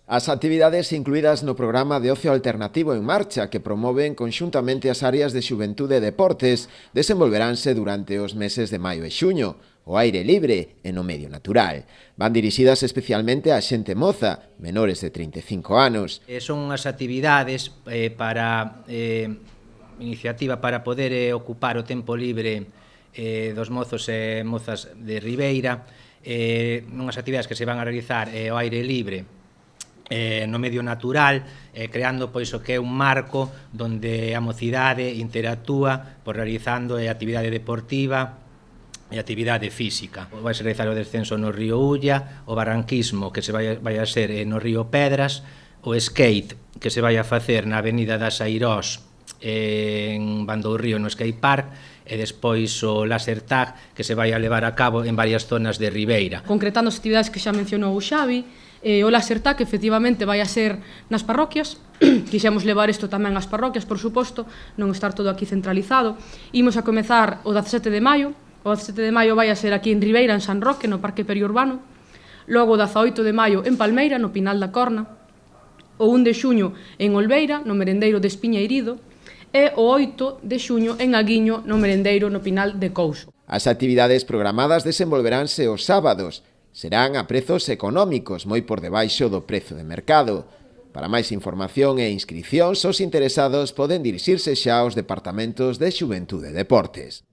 As actividades incluídas no programa de Ocio Alternativo en Marcha, que promoven conxuntamente as áreas de Xuventude e Deportes, desenvolveránse durante os meses de maio e xuño, ao aire libre e no medio natural. Van dirixidas especialmente á xente moza, menores de 35 anos. Son as actividades iniciativa para poder ocupar o tempo libre dos mozos e mozas de Ribeira, unhas actividades que se van a realizar ao aire libre no medio natural, creando pois o que é un marco onde a mocidade interactúa realizando actividade deportiva e actividade física. Vai se realizar o descenso no río Ulla, o barranquismo que se vai a ser no río Pedras, o skate que se vai a facer na avenida das Airós en Bandourrío no skate park, e despois o laser tag que se vai a levar a cabo en varias zonas de Ribeira. Concretando as actividades que xa mencionou o Xavi, o laser tag efectivamente vai a ser nas parroquias. Quixemos levar isto tamén ás parroquias, por suposto, non estar todo aquí centralizado. Imos a comezar o 17 de maio, o 17 de maio vai a ser aquí en Ribeira, en San Roque, no Parque Periurbano, logo o 18 de maio en Palmeira, no Pinal da Corna, o 1 de xuño en Olveira, no Merendeiro de Espiñeirido, e o 8 de xuño en Aguiño, no Merendeiro, no Pinal de Couso. As actividades programadas desenvolveránse os sábados. Serán a prezos económicos, moi por debaixo do prezo de mercado. Para máis información e inscricións, os interesados poden dirixirse xa aos departamentos de Xuventude e Deportes.